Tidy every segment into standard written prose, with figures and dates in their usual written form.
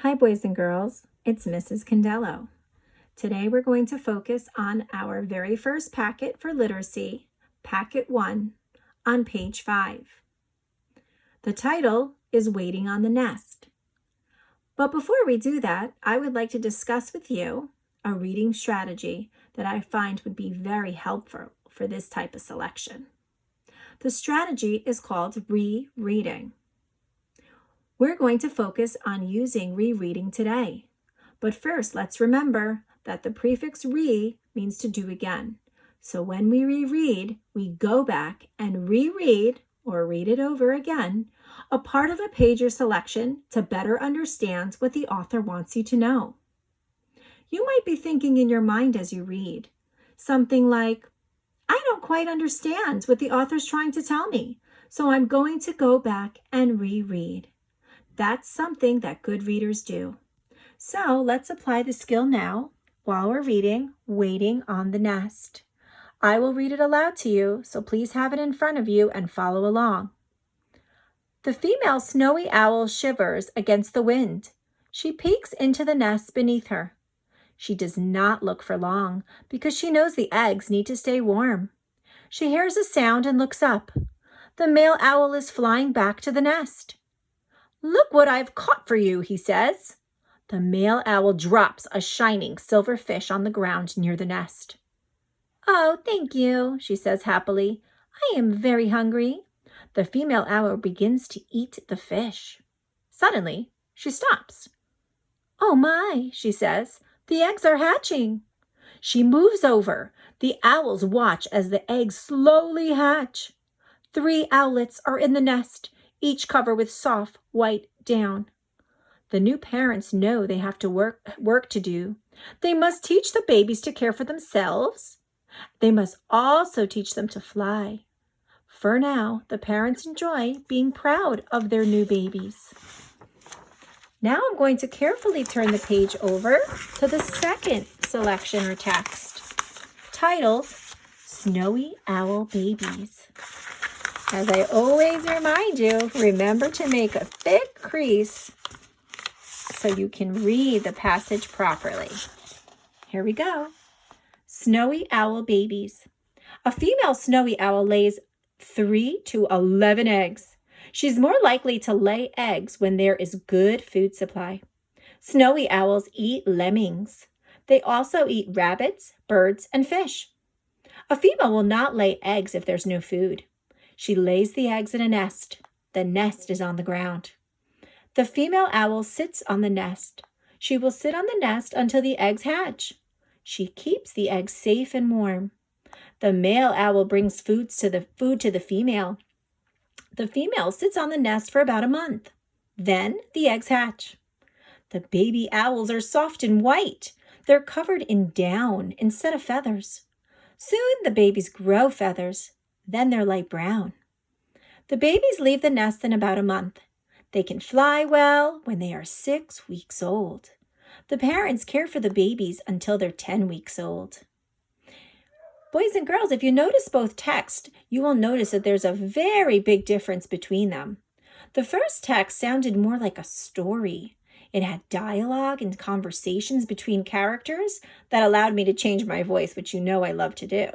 Hi, boys and girls. It's Mrs. Condello. Today we're going to focus on our very first packet for literacy, Packet 1, on page 5. The title is Waiting on the Nest. But before we do that, I would like to discuss with you a reading strategy that I find would be very helpful for this type of selection. The strategy is called rereading. We're going to focus on using rereading today. But first, let's remember that the prefix re means to do again. So when we reread, we go back and reread or read it over again, a part of a page or selection to better understand what the author wants you to know. You might be thinking in your mind as you read, something like, I don't quite understand what the author's trying to tell me, so I'm going to go back and reread. That's something that good readers do. So let's apply the skill now while we're reading Waiting on the Nest. I will read it aloud to you, so please have it in front of you and follow along. The female snowy owl shivers against the wind. She peeks into the nest beneath her. She does not look for long because she knows the eggs need to stay warm. She hears a sound and looks up. The male owl is flying back to the nest. Look what I've caught for you, he says. The male owl drops a shining silver fish on the ground near the nest. Oh, thank you, she says happily. I am very hungry. The female owl begins to eat the fish. Suddenly, she stops. Oh my, she says, the eggs are hatching. She moves over. The owls watch as the eggs slowly hatch. 3 owlets are in the nest, each covered with soft white down. The new parents know they have to work to do. They must teach the babies to care for themselves. They must also teach them to fly. For now, the parents enjoy being proud of their new babies. Now I'm going to carefully turn the page over to the second selection or text, titled Snowy Owl Babies. As I always remind you, remember to make a thick crease so you can read the passage properly. Here we go. Snowy owl babies. A female snowy owl lays 3 to 11 eggs. She's more likely to lay eggs when there is good food supply. Snowy owls eat lemmings. They also eat rabbits, birds, and fish. A female will not lay eggs if there's no food. She lays the eggs in a nest. The nest is on the ground. The female owl sits on the nest. She will sit on the nest until the eggs hatch. She keeps the eggs safe and warm. The male owl brings food to the female. The female sits on the nest for about a month. Then the eggs hatch. The baby owls are soft and white. They're covered in down instead of feathers. Soon the babies grow feathers. Then they're light brown. The babies leave the nest in about a month. They can fly well when they are 6 weeks old. The parents care for the babies until they're 10 weeks old. Boys and girls, if you notice both texts, you will notice that there's a very big difference between them. The first text sounded more like a story. It had dialogue and conversations between characters that allowed me to change my voice, which you know I love to do.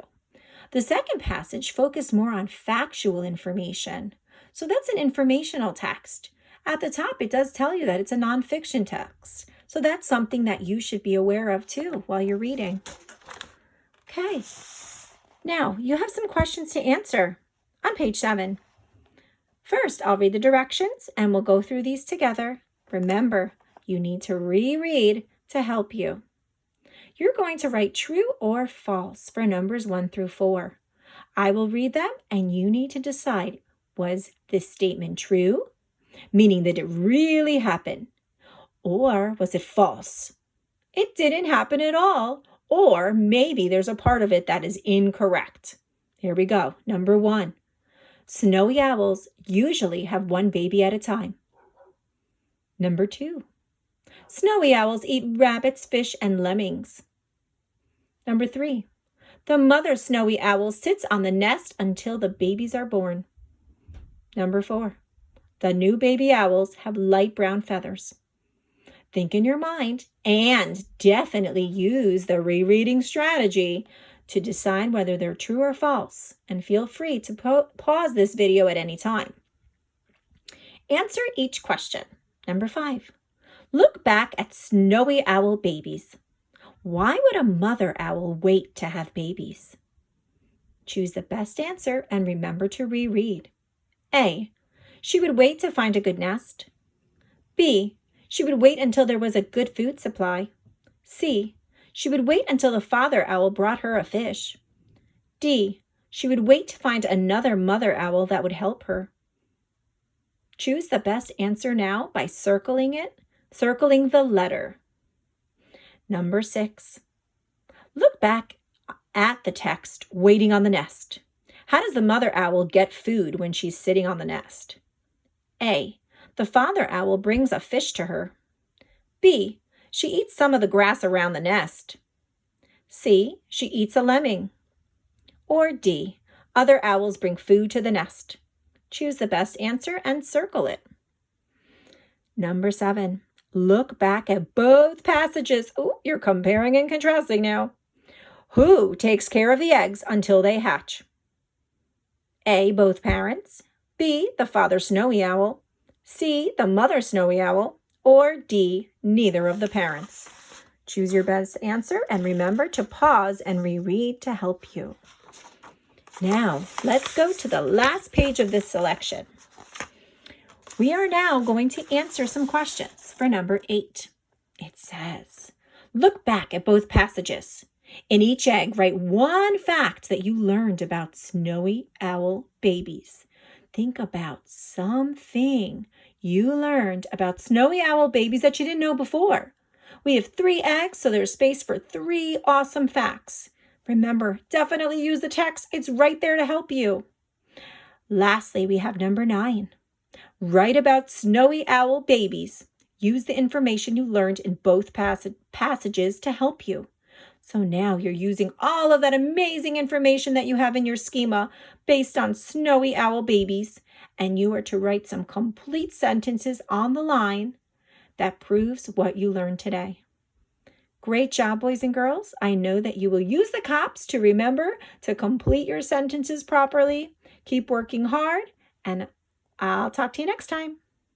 The second passage focused more on factual information. So that's an informational text. At the top, it does tell you that it's a nonfiction text. So that's something that you should be aware of too while you're reading. Okay. Now, you have some questions to answer on page 7. First, I'll read the directions and we'll go through these together. Remember, you need to reread to help you. You're going to write true or false for numbers 1 through 4. I will read them and you need to decide, was this statement true, meaning that it really happened, or was it false? It didn't happen at all, or maybe there's a part of it that is incorrect. Here we go. Number 1. Snowy owls usually have 1 baby at a time. Number 2. Snowy owls eat rabbits, fish, and lemmings. Number 3. The mother snowy owl sits on the nest until the babies are born. Number 4. The new baby owls have light brown feathers. think in your mind, and definitely use the rereading strategy to decide whether they're true or false. And feel free to pause this video at any time. Answer each question. Number 5. Look back at snowy owl babies. Why would a mother owl wait to have babies? Choose the best answer and remember to reread. A. She would wait to find a good nest. B. She would wait until there was a good food supply. C. She would wait until the father owl brought her a fish. D. She would wait to find another mother owl that would help her. Choose the best answer now by circling the letter. Number 6. Look back at the text, waiting on the nest. How does the mother owl get food when she's sitting on the nest? A. The father owl brings a fish to her. B. She eats some of the grass around the nest. C. She eats a lemming. Or D. Other owls bring food to the nest. Choose the best answer and circle it. Number 7. Look back at both passages. Oh, you're comparing and contrasting now. Who takes care of the eggs until they hatch? A. Both parents. B. The father snowy owl. C. The mother snowy owl. Or D. Neither of the parents. Choose your best answer and remember to pause and reread to help you. Now, let's go to the last page of this selection. We are now going to answer some questions for number 8. It says, look back at both passages. In each egg, write one fact that you learned about snowy owl babies. Think about something you learned about snowy owl babies that you didn't know before. We have 3 eggs, so there's space for 3 awesome facts. Remember, definitely use the text. It's right there to help you. Lastly, we have number 9. Write about snowy owl babies. Use the information you learned in both passages to help you. So now you're using all of that amazing information that you have in your schema based on snowy owl babies, and you are to write some complete sentences on the line that proves what you learned today. Great job, boys and girls. I know that you will use the COPs to remember to complete your sentences properly. Keep working hard, and I'll talk to you next time.